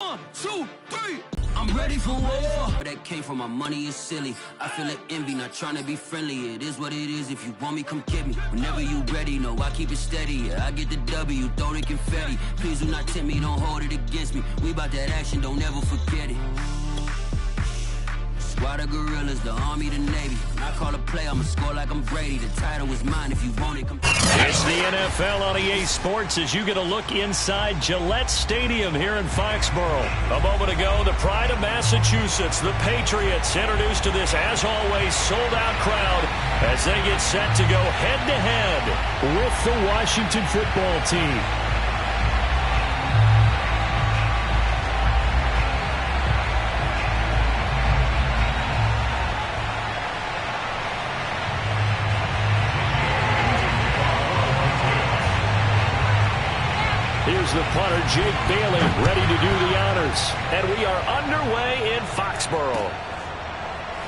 1, 2, 3. I'm ready for war. That came from my money is silly. I feel it envy, not trying to be friendly. It is what it is. If you want me, come get me. Whenever you ready, no, I keep it steady. Yeah, I get the W, throw the confetti. Please do not tempt me, don't hold it against me. We about that action, don't ever forget it. Squad of gorillas, the army, the navy. When I call a play, I'ma score like I'm Brady. The title is mine if you want it. Come. It's the NFL on EA Sports as you get a look inside Gillette Stadium here in Foxborough. A moment ago, the pride of Massachusetts, the Patriots, introduced to this, as always, sold-out crowd as they get set to go head-to-head with the Washington football team. Here's the punter, Jake Bailey, ready to do the honors. And we are underway in Foxborough.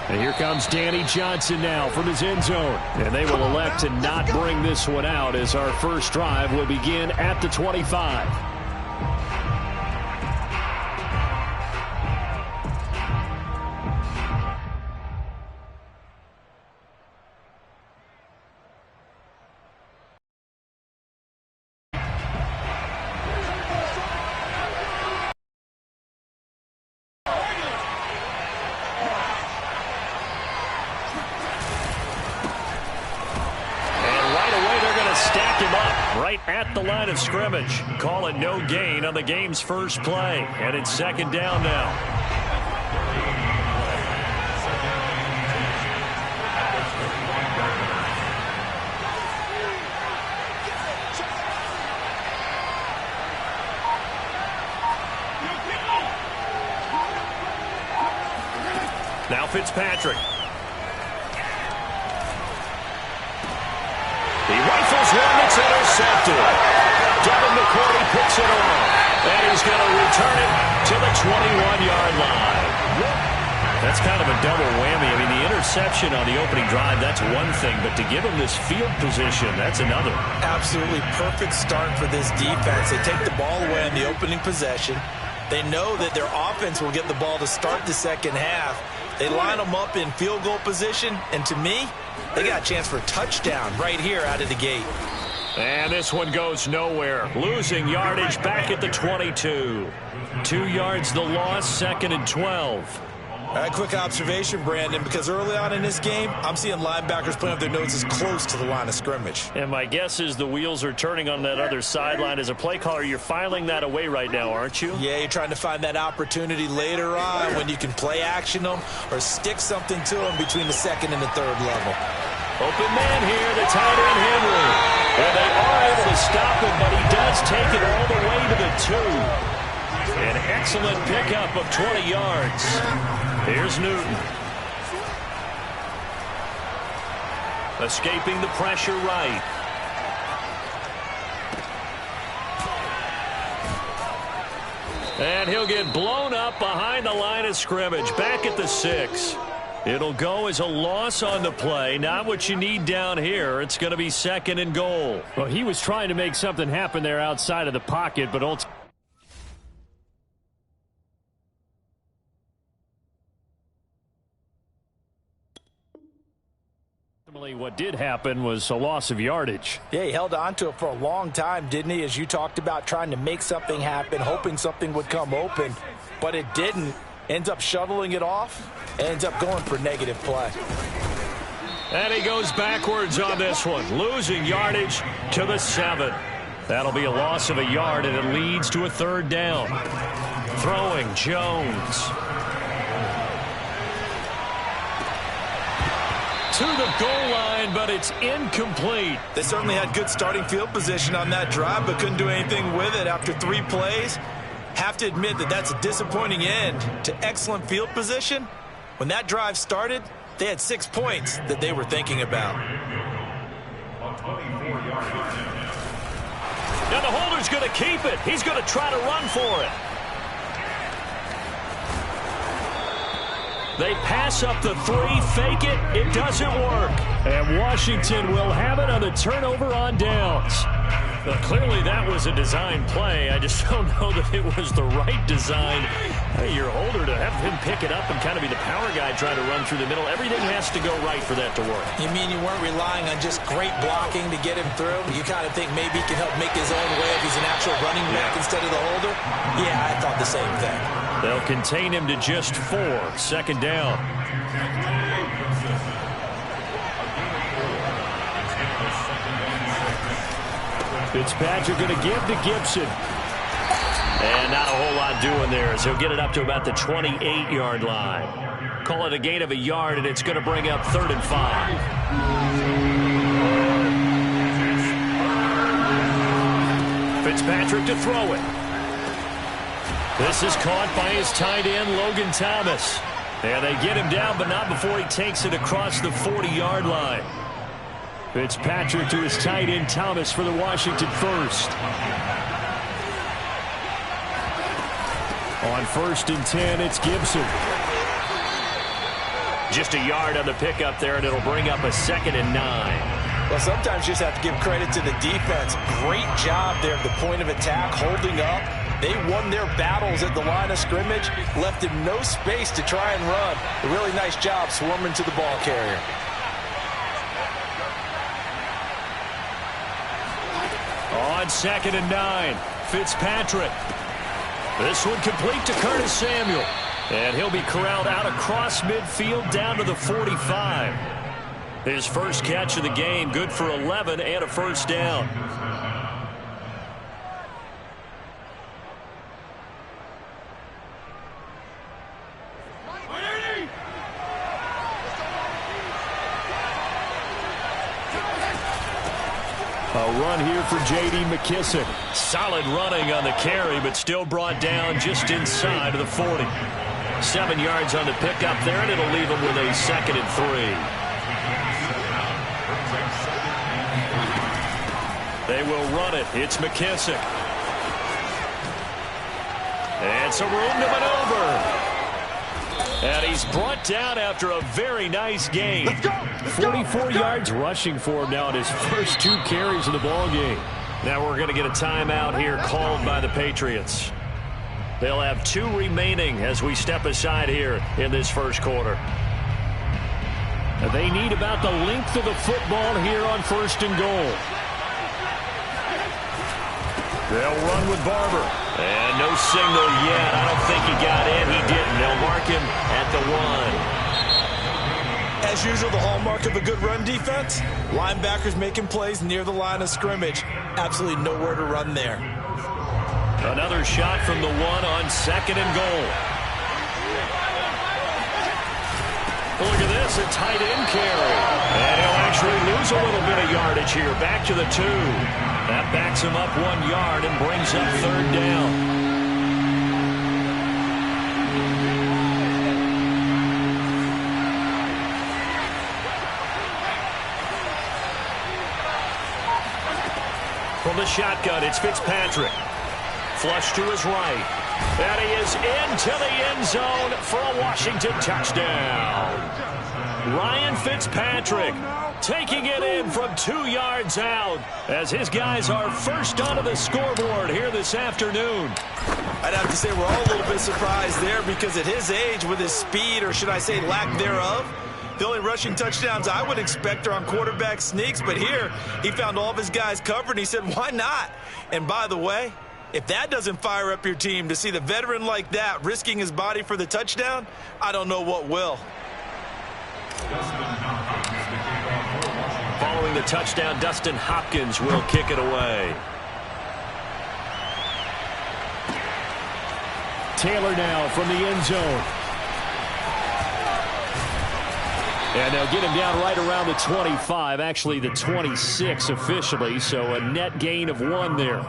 And here comes Danny Johnson now from his end zone. And they will elect to not bring this one out as our first drive will begin at the 25. Right at the line of scrimmage. Call it no gain on the game's first play. And it's second down now. Now Fitzpatrick. He rifles one that's intercepted. Devin McCourty picks it off. And he's going to return it to the 21-yard line. That's kind of a double whammy. I mean, the interception on the opening drive, that's one thing. But to give him this field position, that's another. Absolutely perfect start for this defense. They take the ball away on the opening possession. They know that their offense will get the ball to start the second half. They line them up in field goal position. And to me, they got a chance for a touchdown right here out of the gate. And this one goes nowhere. Losing yardage back at the 22. 2 yards the loss, second and 12. A quick observation, Brandon, because early on in this game, I'm seeing linebackers playing with their noses close to the line of scrimmage. And my guess is the wheels are turning on that other sideline. As a play caller, you're filing that away right now, aren't you? Yeah, you're trying to find that opportunity later on when you can play action them or stick something to them between the second and the third level. Open man here, the tight end Henry. And they are able to stop him, but he does take it all the way to the 2. An excellent pickup of 20 yards. Here's Newton. Escaping the pressure right. And he'll get blown up behind the line of scrimmage, back at the 6. It'll go as a loss on the play. Not what you need down here. It's going to be second and goal. Well, he was trying to make something happen there outside of the pocket, but ultimately what did happen was a loss of yardage. Yeah, he held on to it for a long time, didn't he? As you talked about, trying to make something happen, hoping something would come open, but it didn't. Ends up shoveling it off, ends up going for negative play. And he goes backwards on this one, losing yardage to the 7. That'll be a loss of a yard, and it leads to a third down. Throwing Jones. To the goal line, but it's incomplete. They certainly had good starting field position on that drive, but couldn't do anything with it after 3 plays. Have to admit that that's a disappointing end to excellent field position. When that drive started, they had 6 points that they were thinking about. Now the holder's going to keep it. He's going to try to run for it. They pass up the 3, fake it. It doesn't work. And Washington will have it on the turnover on downs. Clearly that was a design play. I just don't know that it was the right design. Hey, your holder, to have him pick it up and kind of be the power guy trying to run through the middle. Everything has to go right for that to work. You mean you weren't relying on just great blocking to get him through? You kind of think maybe he can help make his own way if he's an actual running back instead of the holder? Yeah, I thought the same thing. They'll contain him to just 4. Second down. Fitzpatrick going to give to Gibson. And not a whole lot doing there, as he'll get it up to about the 28-yard line. Call it a gain of a yard, and it's going to bring up 3rd and 5. Fitzpatrick to throw it. This is caught by his tight end, Logan Thomas. And they get him down, but not before he takes it across the 40-yard line. Fitzpatrick to his tight end, Thomas, for the Washington first. On 1st and 10, it's Gibson. Just a yard on the pickup there, and it'll bring up a 2nd and 9. Well, sometimes you just have to give credit to the defense. Great job there at the point of attack, holding up. They won their battles at the line of scrimmage, left him no space to try and run. A really nice job swarming to the ball carrier. On 2nd and 9, Fitzpatrick. This one complete to Curtis Samuel. And he'll be corralled out across midfield down to the 45. His first catch of the game, good for 11 and a first down. A run here for J.D. McKissick. Solid running on the carry, but still brought down just inside of the 40. 7 yards on the pickup there, and it'll leave him with a 2nd and 3. They will run it. It's McKissick. And some room to maneuver. And he's brought down after a very nice game. 44 yards rushing for him now in his first 2 carries of the ball game. Now we're going to get a timeout here called by the Patriots. They'll have 2 remaining as we step aside here in this first quarter. They need about the length of the football here on 1st and goal. They'll run with Barber. And no signal yet. I don't think he got in. He didn't. They'll mark him at the 1. As usual, the hallmark of a good run defense, linebackers making plays near the line of scrimmage. Absolutely nowhere to run there. Another shot from the 1 on 2nd and goal. Look at this, a tight end carry. And he'll actually lose a little bit of yardage here. Back to the 2. That backs him up 1 yard and brings up 3rd down. From the shotgun, it's Fitzpatrick. Flush to his right. And he is into the end zone for a Washington touchdown. Ryan Fitzpatrick taking it in from 2 yards out as his guys are first onto the scoreboard here this afternoon. I'd have to say we're all a little bit surprised there because at his age, with his speed, or should I say lack thereof, the only rushing touchdowns I would expect are on quarterback sneaks. But here, he found all of his guys covered, and he said, why not? And by the way, if that doesn't fire up your team to see the veteran like that risking his body for the touchdown, I don't know what will. Following the touchdown, Dustin Hopkins will kick it away. Taylor now from the end zone. And they'll get him down right around the 25, actually the 26 officially, so a net gain of 1 there.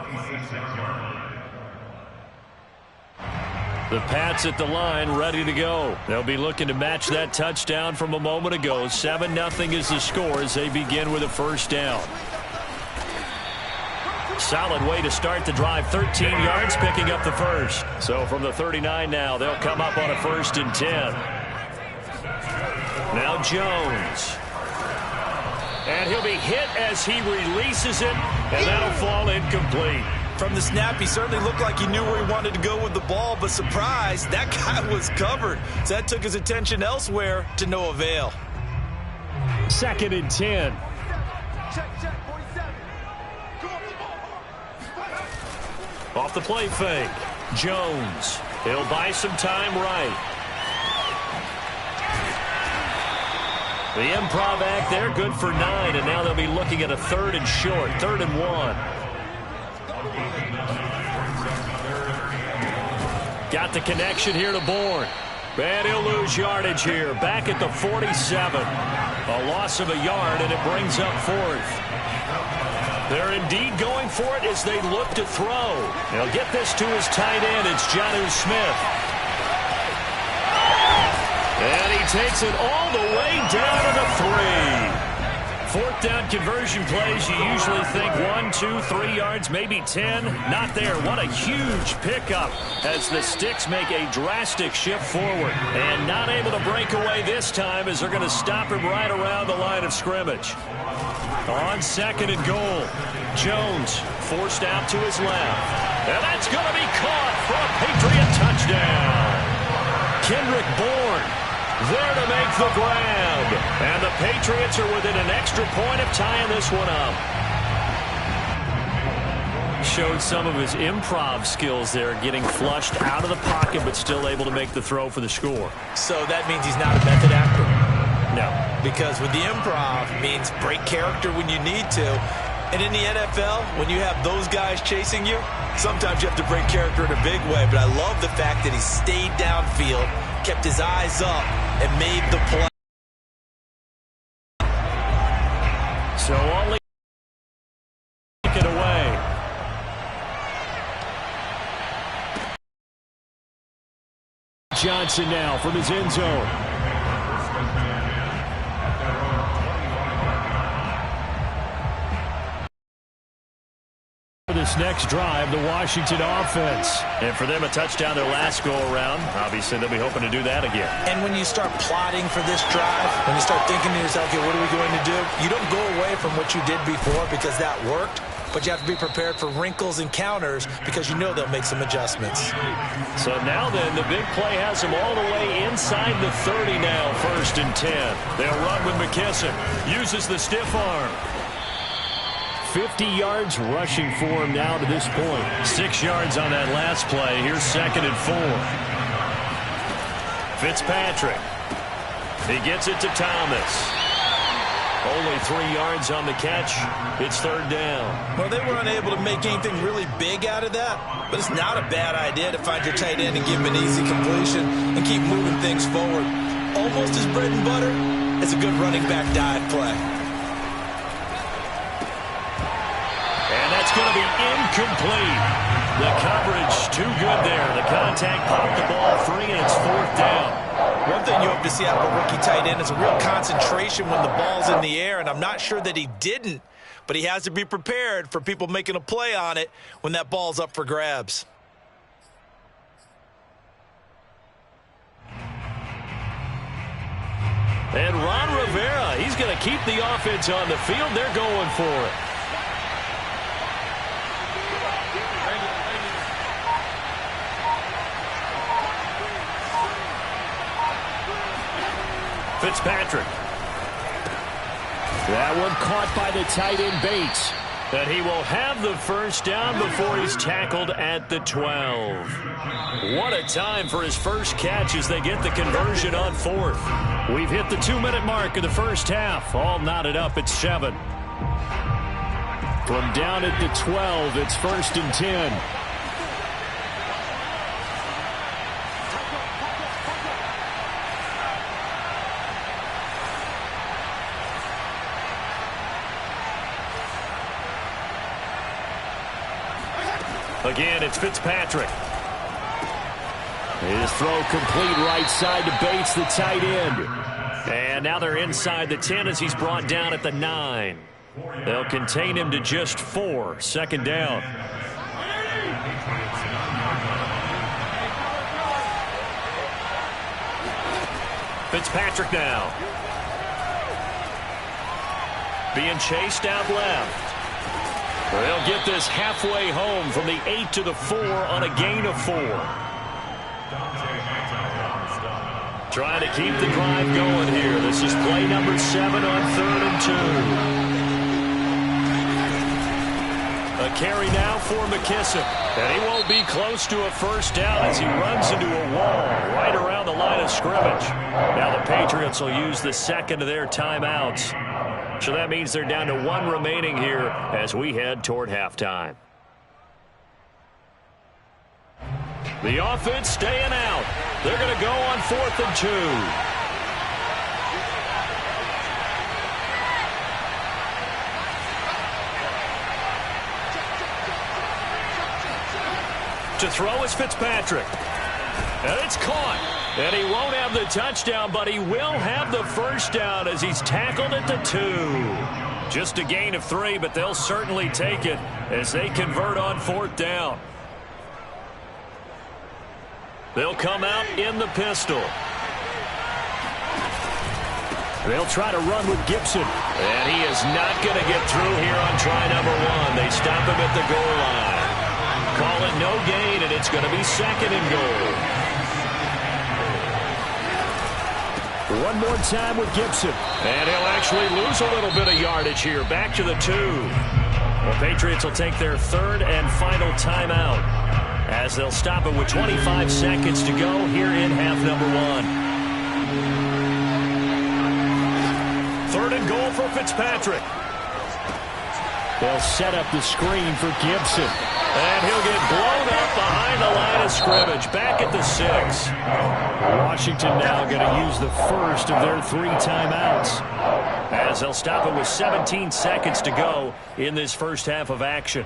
The Pats at the line, ready to go. They'll be looking to match that touchdown from a moment ago. 7-0 is the score as they begin with a first down. Solid way to start the drive. 13 yards, picking up the first. So from the 39 now, they'll come up on a 1st and 10. Now Jones. And he'll be hit as he releases it. And that'll fall incomplete. From the snap, he certainly looked like he knew where he wanted to go with the ball, but surprise, that guy was covered. So that took his attention elsewhere to no avail. 2nd and 10. Off the play fake. Jones. He'll buy some time right. The improv act there, good for 9, and now they'll be looking at a 3rd and short, 3rd and 1. Got the connection here to Bourne. And he'll lose yardage here, back at the 47. A loss of a yard, and it brings up 4th. They're indeed going for it as they look to throw. They'll get this to his tight end. It's Jonnu Smith. And he takes it all the way down to the 3. 4th down conversion plays, you usually think 1, 2, 3 yards, maybe 10. Not there. What a huge pickup as the Sticks make a drastic shift forward. And not able to break away this time as they're going to stop him right around the line of scrimmage. On 2nd and goal, Jones forced out to his left. And that's going to be caught for a Patriot touchdown. Kendrick Bourne there to make the grab. And the Patriots are within an extra point of tying this one up. Showed some of his improv skills there, getting flushed out of the pocket but still able to make the throw for the score. So that means he's not a method actor? No. Because with the improv means break character when you need to. And in the NFL, when you have those guys chasing you, sometimes you have to break character in a big way. But I love the fact that he stayed downfield, kept his eyes up, and made the play. So only take it away. Johnson now from his end zone. This next drive, the Washington offense. And for them, a touchdown their last go-around. Obviously, they'll be hoping to do that again. And when you start plotting for this drive, when you start thinking to yourself, okay, what are we going to do? You don't go away from what you did before because that worked, but you have to be prepared for wrinkles and counters because you know they'll make some adjustments. So now then, the big play has them all the way inside the 30 now, 1st and 10. They'll run with McKissick. Uses the stiff arm. 50 yards rushing for him now to this point. 6 yards on that last play. Here's 2nd and 4. Fitzpatrick. He gets it to Thomas. Only 3 yards on the catch. It's 3rd down. Well, they were unable to make anything really big out of that, but it's not a bad idea to find your tight end and give him an easy completion and keep moving things forward. Almost his bread and butter. It's a good running back dive play. And that's going to be incomplete. The coverage too good there. The contact popped the ball free, and it's 4th down. One thing you hope to see out of a rookie tight end is a real concentration when the ball's in the air, and I'm not sure that he didn't, but he has to be prepared for people making a play on it when that ball's up for grabs. And Ron Rivera, he's going to keep the offense on the field. They're going for it. Fitzpatrick. That one caught by the tight end Bates. And he will have the 1st down before he's tackled at the 12. What a time for his first catch as they get the conversion on 4th. We've hit the 2-minute mark of the first half. All knotted up at 7. From down at the 12, it's 1st and 10. Again, it's Fitzpatrick. His throw complete right side to Bates, the tight end. And now they're inside the 10 as he's brought down at the 9. They'll contain him to just 4. 2nd down. Fitzpatrick now. Being chased out left. They'll get this halfway home from the 8 to the 4 on a gain of 4. Trying to keep the drive going here. This is play number 7 on 3rd and 2. A carry now for McKissick. And he won't be close to a first down as he runs into a wall right around the line of scrimmage. Now the Patriots will use the second of their timeouts. So that means they're down to 1 remaining here as we head toward halftime. The offense staying out. They're going to go on 4th and 2. To throw is Fitzpatrick. And it's caught. And he won't have the touchdown, but he will have the first down as he's tackled at the 2. Just a gain of 3, but they'll certainly take it as they convert on 4th down. They'll come out in the pistol. They'll try to run with Gibson. And he is not going to get through here on try number 1. They stop him at the goal line. Call it no gain, and it's going to be 2nd and goal. One more time with Gibson. And he'll actually lose a little bit of yardage here. Back to the 2. The Patriots will take their 3rd and final timeout as they'll stop it with 25 seconds to go here in half number 1. 3rd and goal for Fitzpatrick. They'll set up the screen for Gibson. And he'll get blown up behind the line of scrimmage. Back at the 6. Washington now going to use the first of their 3 timeouts as they'll stop it with 17 seconds to go in this first half of action.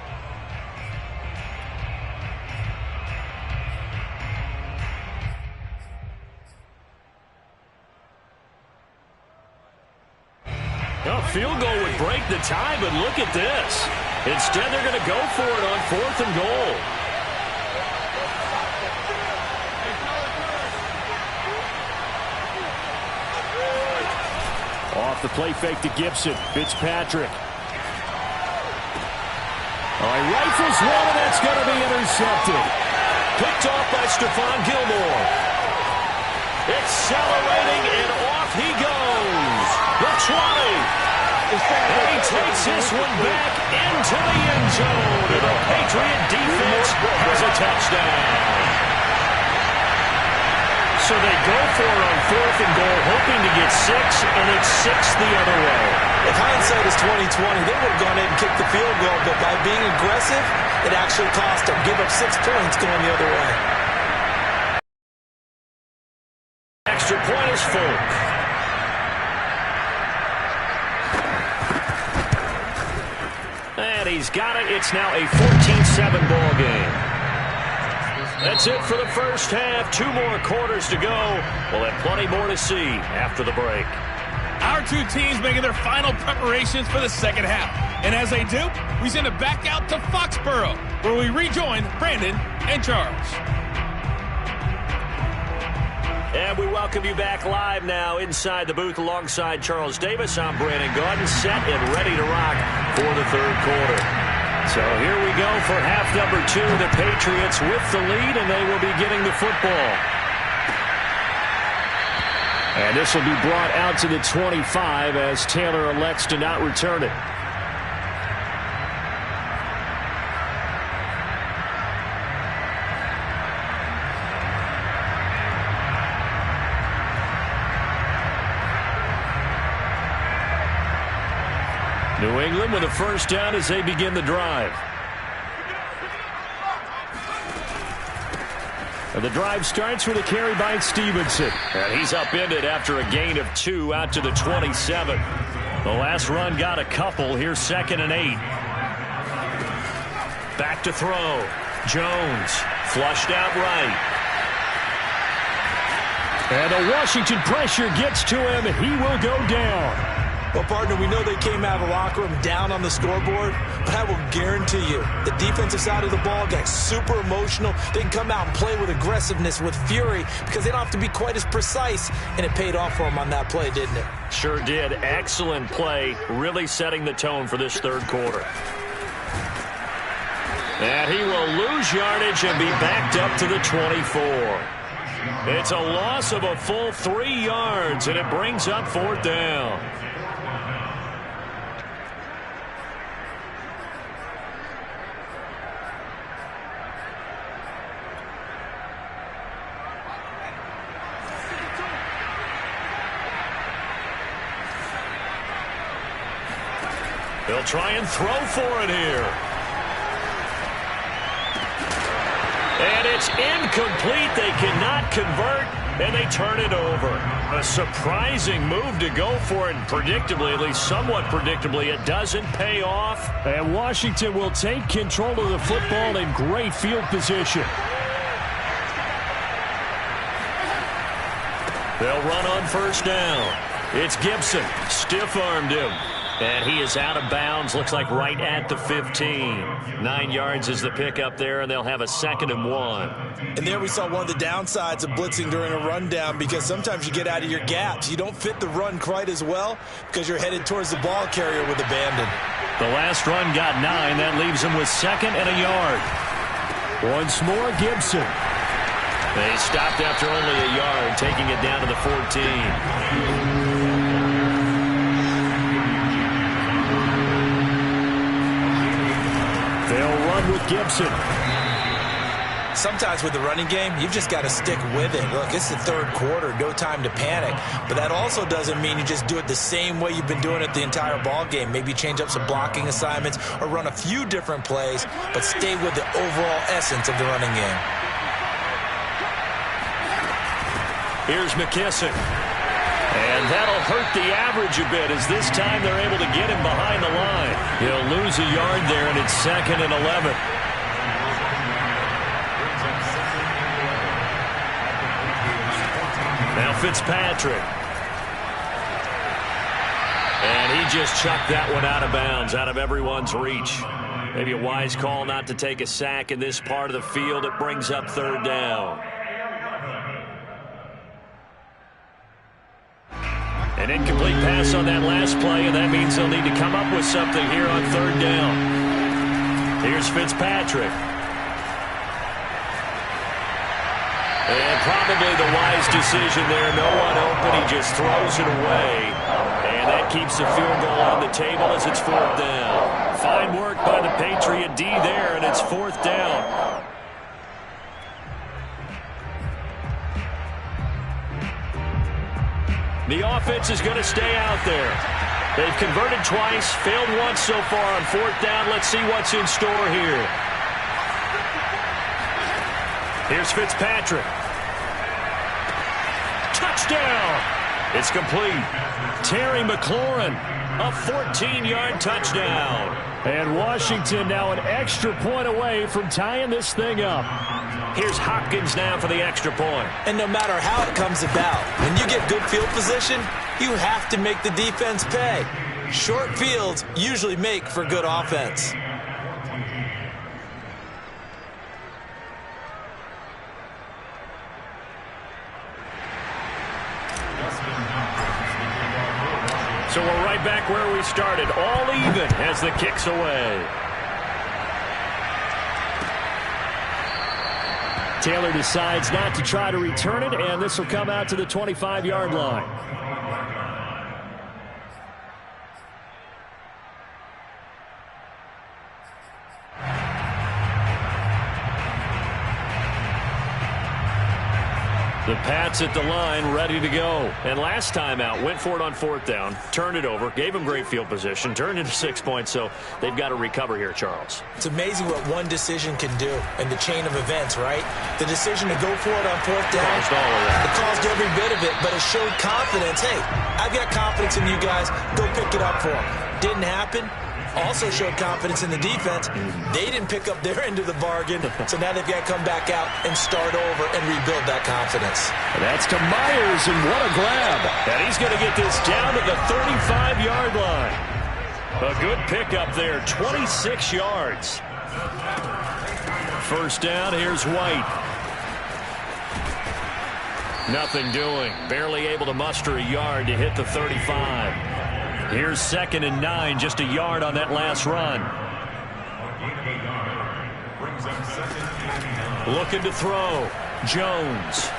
A field goal would break the tie, but look at this. Instead, they're going to go for it on 4th and goal. Off the play fake to Gibson. Fitzpatrick. He rifles one, and that's going to be intercepted. Picked off by Stephon Gilmore. Accelerating, and off he goes. The 20. And he takes this one back into the end zone. And the Patriot defense has a touchdown. So they go for it on 4th and goal, hoping to get 6, and it's 6 the other way. If hindsight is 20/20, they would have gone in and kicked the field goal, but by being aggressive, it actually cost them. Give up 6 points going the other way. Extra point is Folk. And he's got it. It's now a 14-7 ball game. That's it for the first half. 2 more quarters to go. We'll have plenty more to see after the break. Our 2 teams making their final preparations for the second half. And as they do, we send it back out to Foxborough, where we rejoin Brandon and Charles. And we welcome you back live now inside the booth alongside Charles Davis. I'm Brandon Gaudin, set and ready to rock for the 3rd quarter. So here we go for half number 2. The Patriots with the lead, and they will be getting the football. And this will be brought out to the 25 as Taylor elects to not return it. New England with a first down as they begin the drive. And the drive starts with a carry by Stevenson. And he's upended after a gain of 2 out to the 27. The last run got a couple. Here's 2nd and 8. Back to throw. Jones flushed out right. And the Washington pressure gets to him. He will go down. Well, partner, we know they came out of the locker room down on the scoreboard, but I will guarantee you the defensive side of the ball got super emotional. They can come out and play with aggressiveness, with fury, because they don't have to be quite as precise, and it paid off for them on that play, didn't it? Sure did. Excellent play, really setting the tone for this 3rd quarter. And he will lose yardage and be backed up to the 24. It's a loss of a full 3 yards, and it brings up 4th down. They'll try and throw for it here. And it's incomplete. They cannot convert, and they turn it over. A surprising move to go for it, and predictably, at least somewhat predictably, it doesn't pay off. And Washington will take control of the football in great field position. They'll run on 1st down. It's Gibson. Stiff-armed him. And he is out of bounds, looks like right at the 15. 9 yards is the pickup there, and they'll have a 2nd and 1. And there we saw one of the downsides of blitzing during a rundown, because sometimes you get out of your gaps. You don't fit the run quite as well because you're headed towards the ball carrier with abandon. The last run got 9. That leaves him with 2nd and a yard. Once more, Gibson. They stopped after only a yard, taking it down to the 14. They'll run with Gibson. Sometimes with the running game, you've just got to stick with it. Look, it's the 3rd quarter, no time to panic. But that also doesn't mean you just do it the same way you've been doing it the entire ball game. Maybe change up some blocking assignments or run a few different plays, but stay with the overall essence of the running game. Here's McKissick. And that'll hurt the average a bit, as this time they're able to get him behind the line. He'll lose a yard there, and it's 2nd and 11. Now Fitzpatrick. And he just chucked that one out of bounds, out of everyone's reach. Maybe a wise call not to take a sack in this part of the field. It brings up 3rd down. An incomplete pass on that last play, and that means they'll need to come up with something here on 3rd down. Here's Fitzpatrick. And probably the wise decision there. No one open. He just throws it away. And that keeps the field goal on the table as it's 4th down. Fine work by the Patriot D there, and it's 4th down. The offense is going to stay out there. They've converted twice, failed once so far on 4th down. Let's see what's in store here. Here's Fitzpatrick. Touchdown! It's complete. Terry McLaurin, a 14-yard touchdown. And Washington now an extra point away from tying this thing up. Here's Hopkins now for the extra point. And no matter how it comes about, when you get good field position, you have to make the defense pay. Short fields usually make for good offense. So we're right back where we started, all even as the kick's away. Taylor decides not to try to return it, and this will come out to the 25-yard line. The Pats at the line, ready to go. And last time out, went for it on 4th down, turned it over, gave them great field position, turned it to 6 points, so they've got to recover here, Charles. It's amazing what one decision can do in the chain of events, right? The decision to go for it on 4th down, caused all of that. It caused every bit of it, but it showed confidence. Hey, I've got confidence in you guys. Go pick it up for them. Didn't happen. Also showed confidence in the defense. They didn't pick up their end of the bargain, so now they've got to come back out and start over and rebuild that confidence. And that's to Myers, and what a grab. And he's going to get this down to the 35-yard line. A good pickup there, 26 yards. 1st down, here's White. Nothing doing. Barely able to muster a yard to hit the 35. Here's 2nd and 9, just a yard on that last run. Looking to throw. Jones.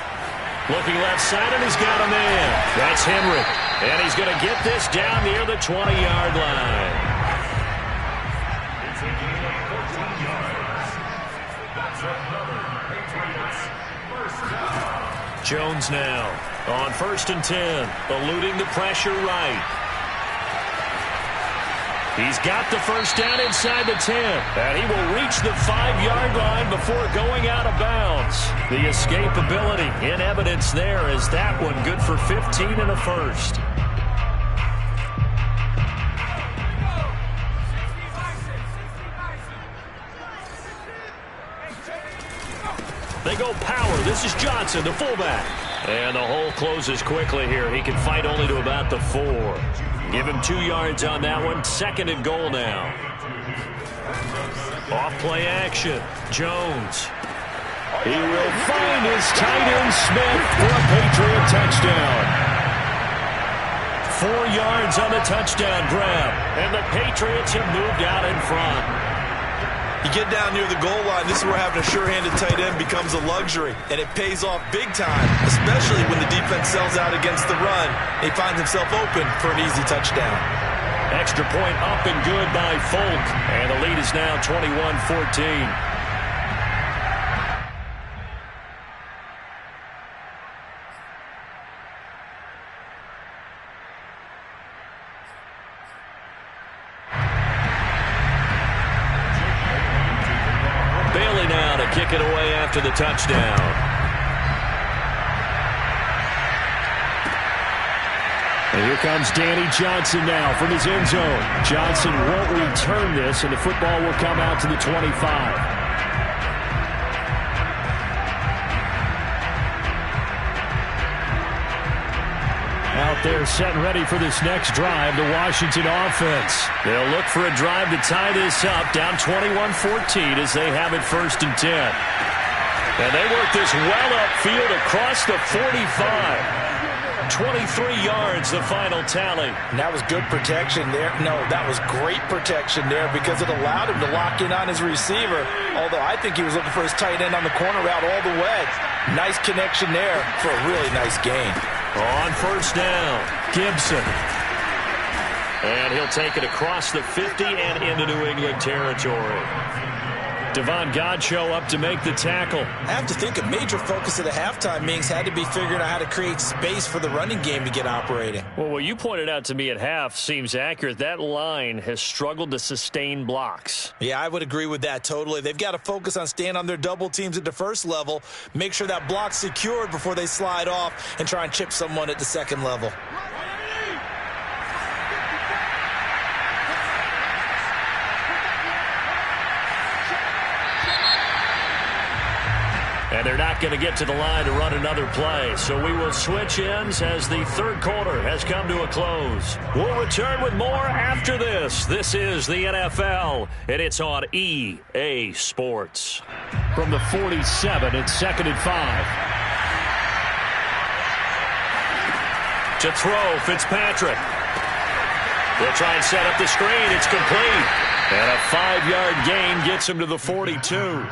Looking left side, and he's got a man. That's Henry. And he's going to get this down near the 20-yard line. Jones now on 1st and 10, eluding the pressure right. He's got the first down inside the 10, and he will reach the 5-yard line before going out of bounds. The escapability in evidence there is that one good for 15 and a first. They go power. This is Johnson, the fullback. And the hole closes quickly here. He can fight only to about the 4. Give him 2 yards on that one. 2nd and goal now. Off play action. Jones. He will find his tight end Smith for a Patriot touchdown. 4 yards on the touchdown grab. And the Patriots have moved out in front. You get down near the goal line, this is where having a sure-handed tight end becomes a luxury, and it pays off big time, especially when the defense sells out against the run. He finds himself open for an easy touchdown. Extra point up and good by Folk, and the lead is now 21-14. Kick it away after the touchdown. And here comes Danny Johnson now from his end zone. Johnson won't return this, and the football will come out to the 25. Out there set and ready for this next drive, the Washington offense. They'll look for a drive to tie this up, down 21-14 as they have it 1st and 10. And they work this well upfield across the 45. 23 yards, the final tally. And that was good protection there. No, that was great protection there because it allowed him to lock in on his receiver, although I think he was looking for his tight end on the corner route all the way. Nice connection there for a really nice gain. On 1st down, Gibson. And he'll take it across the 50 and into New England territory. Devon Godchaux up to make the tackle. I have to think a major focus of the halftime meetings had to be figuring out how to create space for the running game to get operating. Well, what you pointed out to me at half seems accurate. That line has struggled to sustain blocks. Yeah, I would agree with that totally. They've got to focus on staying on their double teams at the first level, make sure that block's secured before they slide off and try and chip someone at the second level. And they're not going to get to the line to run another play. So we will switch ends as the 3rd quarter has come to a close. We'll return with more after this. This is the NFL, and it's on EA Sports. From the 47, it's 2nd and 5. To throw, Fitzpatrick. They'll try and set up the screen. It's complete. And a 5-yard gain gets him to the 42.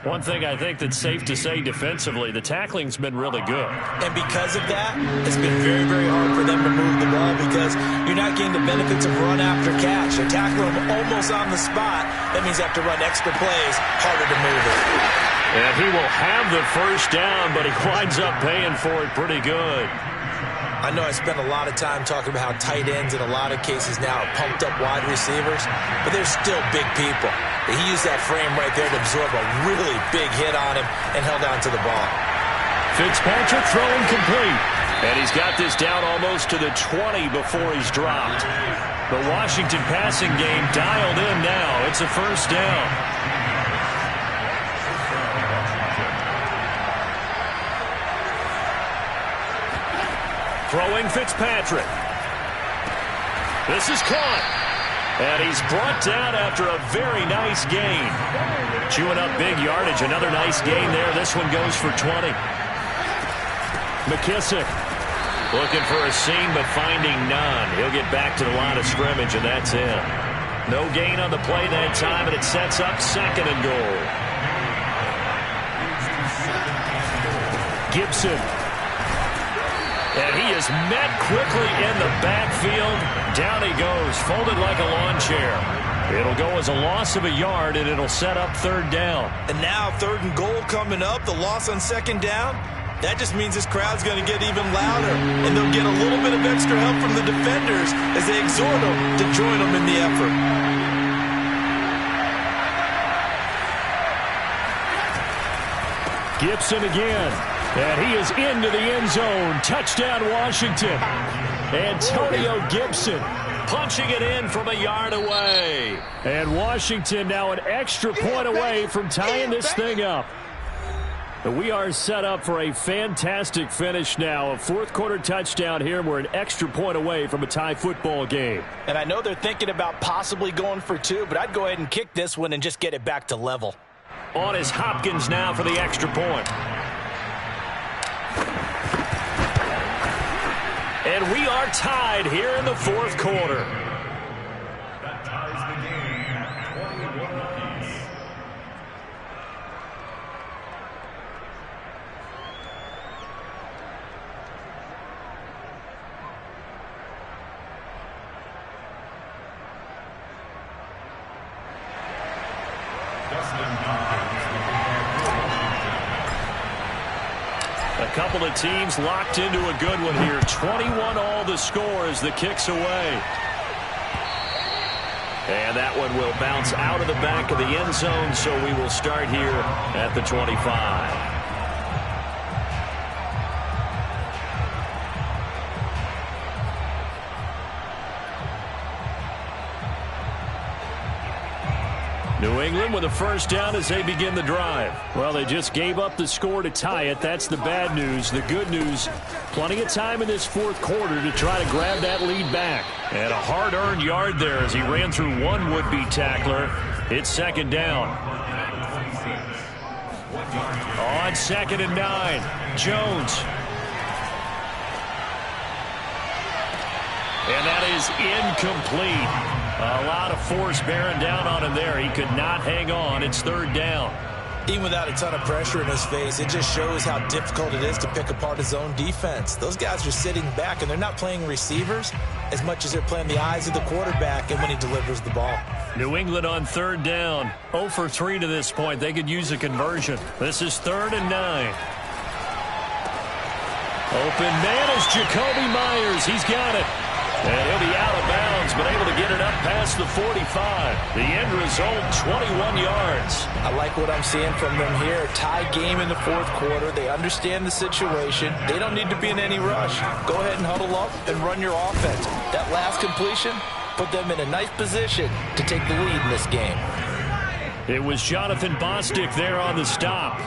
One thing I think that's safe to say defensively, the tackling's been really good. And because of that, it's been very, very hard for them to move the ball because you're not getting the benefits of run after catch. They tackle him almost on the spot. That means they have to run extra plays, harder to move it. And he will have the 1st down, but he winds up paying for it pretty good. I know I spent a lot of time talking about how tight ends in a lot of cases now are pumped up wide receivers, but they're still big people. He used that frame right there to absorb a really big hit on him and held on to the ball. Fitzpatrick throwing complete. And he's got this down almost to the 20 before he's dropped. The Washington passing game dialed in now. It's a 1st down. Throwing Fitzpatrick. This is caught. And he's brought down after a very nice gain. Chewing up big yardage. Another nice gain there. This one goes for 20. McKissick looking for a seam but finding none. He'll get back to the line of scrimmage, and that's it. No gain on the play that time, and it sets up 2nd and goal. Gibson. And he is met quickly in the backfield. Down he goes, folded like a lawn chair. It'll go as a loss of a yard, and it'll set up 3rd down. And now 3rd and goal coming up, the loss on 2nd down. That just means this crowd's going to get even louder, and they'll get a little bit of extra help from the defenders as they exhort them to join them in the effort. Gibson again, and he is into the end zone. Touchdown, Washington. Antonio Gibson punching it in from a yard away. And Washington now an extra point away from tying this thing up. We are set up for a fantastic finish now. A 4th quarter touchdown here. We're an extra point away from a tie football game. And I know they're thinking about possibly going for 2, but I'd go ahead and kick this one and just get it back to level. On is Hopkins now for the extra point. And we are tied here in the 4th quarter. That ties the game at 21 apiece. A couple of teams locked into a good one here. 21 all the score as the kick's away. And that one will bounce out of the back of the end zone, so we will start here at the 25. New England with a 1st down as they begin the drive. Well, they just gave up the score to tie it. That's the bad news. The good news, plenty of time in this 4th quarter to try to grab that lead back. And a hard-earned yard there as he ran through one would-be tackler. It's 2nd down. On 2nd and 9, Jones. And that is incomplete. A lot of force bearing down on him there. He could not hang on. It's 3rd down. Even without a ton of pressure in his face, it just shows how difficult it is to pick apart his own defense. Those guys are sitting back, and they're not playing receivers as much as they're playing the eyes of the quarterback and when he delivers the ball. New England on 3rd down. 0 for 3 to this point. They could use a conversion. This is 3rd and 9. Open man is Jacoby Myers. He's got it. And he'll be out of bounds, but able to get it up past the 45. The end result, 21 yards. I like what I'm seeing from them here. Tie game in the 4th quarter. They understand the situation. They don't need to be in any rush. Go ahead and huddle up and run your offense. That last completion put them in a nice position to take the lead in this game. It was Jonathan Bostic there on the stop.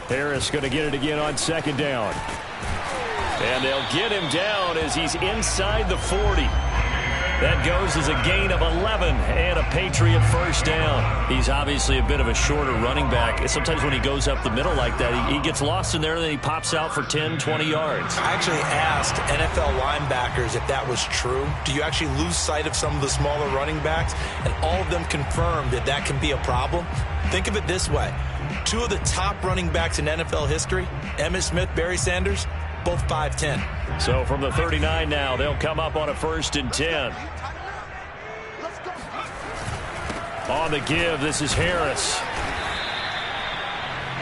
Harris going to get it again on 2nd down. And they'll get him down as he's inside the 40. That goes as a gain of 11 and a Patriot 1st down. He's obviously a bit of a shorter running back. Sometimes when he goes up the middle like that, he gets lost in there and then he pops out for 10, 20 yards. I actually asked NFL linebackers if that was true. Do you actually lose sight of some of the smaller running backs? And all of them confirmed that that can be a problem. Think of it this way. 2 of the top running backs in NFL history, Emmitt Smith, Barry Sanders, both 5'10". So from the 39 now, they'll come up on a 1st and 10. On the give, this is Harris.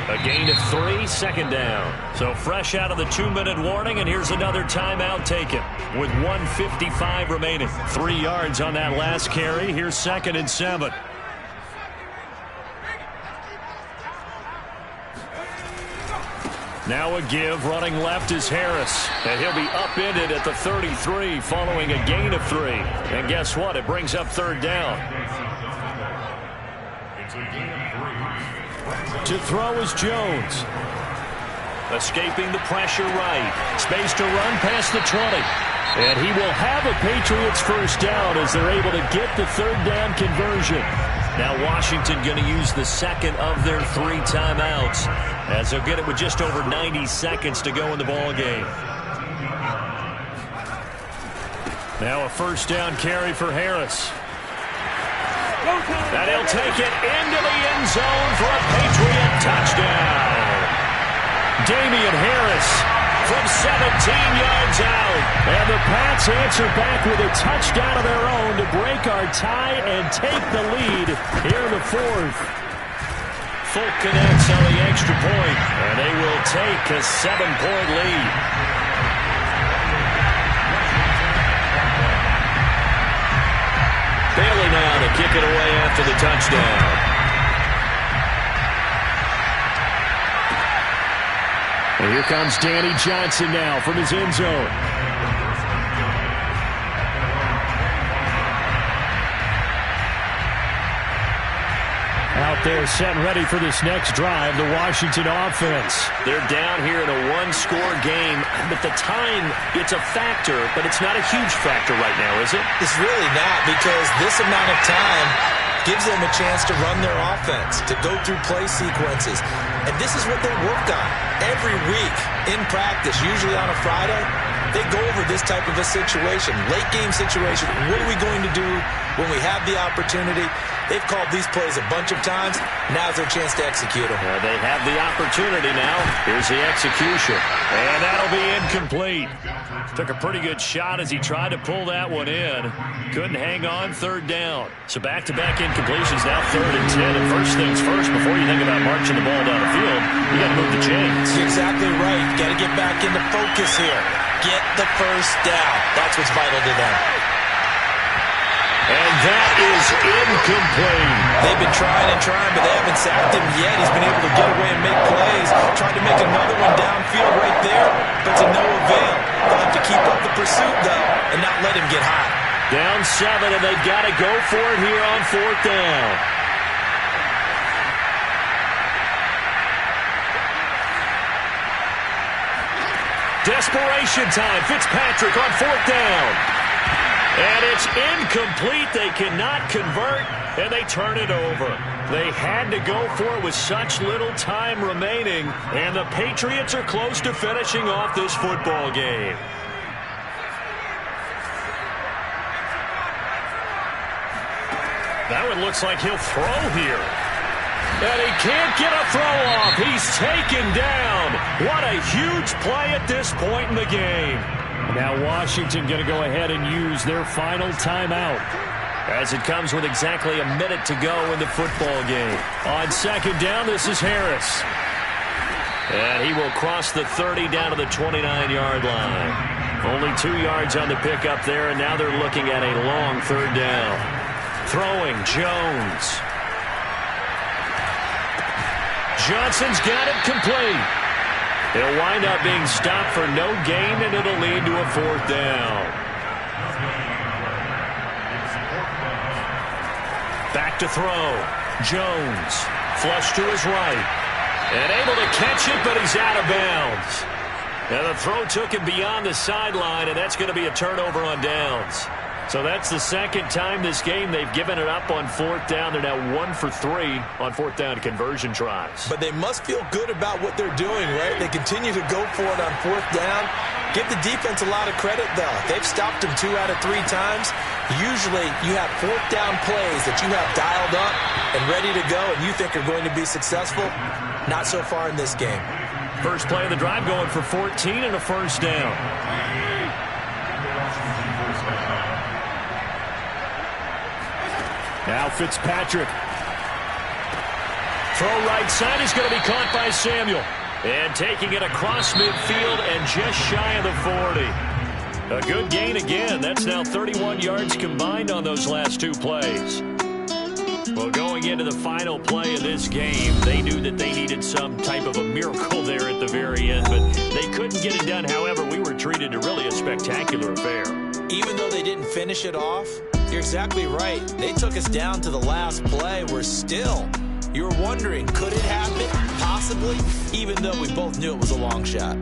A gain of 3, 2nd down. So fresh out of the 2-minute warning, and here's another timeout taken with 1:55 remaining. 3 yards on that last carry. Here's 2nd and 7. Now a give, running left is Harris. And he'll be upended at the 33 following a gain of 3. And guess what? It brings up 3rd down. To throw is Jones. Escaping the pressure right. Space to run past the 20. And he will have a Patriots 1st down as they're able to get the 3rd down conversion. Now Washington going to use the 2nd of their 3 timeouts as they'll get it with just over 90 seconds to go in the ball game. Now a 1st down carry for Harris. And he'll take it into the end zone for a Patriot touchdown. Damian Harris from 17 yards out. And the Pats answer back with a touchdown of their own to break our tie and take the lead here in the fourth. Folk connects on the extra point, and they will take a 7-point lead. Bailey now to kick it away after the touchdown. And here comes Danny Johnson now from his end zone. Out there set and ready for this next drive, the Washington offense. They're down here in a one-score game, but the time, it's a factor, but it's not a huge factor right now, is it? It's really not, because this amount of time gives them a chance to run their offense, to go through play sequences. And this is what they work on every week in practice, usually on a Friday. They go over this type of a situation, late game situation. What are we going to do when we have the opportunity? They've called these plays a bunch of times. Now's their chance to execute them. They have the opportunity now. Here's the execution. And that'll be incomplete. Took a pretty good shot as he tried to pull that one in. Couldn't hang on, third down. So back-to-back incompletions, now 3rd and 10. And first things first, before you think about marching the ball down the field, you got to move the chains. You're exactly right. Got to get back into focus here. Get the first down. That's what's vital to them. And that is incomplete. They've been trying and trying, but they haven't sacked him yet. He's been able to get away and make plays. Tried to make another one downfield right there, but to no avail. They'll have to keep up the pursuit, though, and not let him get hot. Down 7, and they've got to go for it here on 4th down. Desperation time. Fitzpatrick on 4th down. And it's incomplete. They cannot convert, and they turn it over. They had to go for it with such little time remaining, and the Patriots are close to finishing off this football game. That one looks like he'll throw here. And he can't get a throw off. He's taken down. What a huge play at this point in the game. Now Washington going to go ahead and use their final timeout as it comes with exactly a minute to go in the football game. On 2nd down, this is Harris. And he will cross the 30 down to the 29-yard line. Only 2 yards on the pickup there, and now they're looking at a long 3rd down. Throwing, Jones. Johnson's got it complete. He'll wind up being stopped for no gain, and it'll lead to a 4th down. Back to throw. Jones. Flush to his right. And able to catch it, but he's out of bounds. And the throw took him beyond the sideline, and that's going to be a turnover on downs. So that's the second time this game they've given it up on 4th down. They're now 1 for 3 on 4th down conversion tries. But they must feel good about what they're doing, right? They continue to go for it on 4th down. Give the defense a lot of credit, though. They've stopped them 2 out of 3 times. Usually you have 4th down plays that you have dialed up and ready to go and you think are going to be successful. Not so far in this game. First play of the drive going for 14 and a first down. Now Fitzpatrick. Throw right side is going to be caught by Samuel. And taking it across midfield and just shy of the 40. A good gain again. That's now 31 yards combined on those last 2 plays. Well, going into the final play of this game, they knew that they needed some type of a miracle there at the very end, but they couldn't get it done. However, we were treated to really a spectacular affair. Even though they didn't finish it off, you're exactly right. They took us down to the last play. You were wondering, could it happen? Possibly, even though we both knew it was a long shot.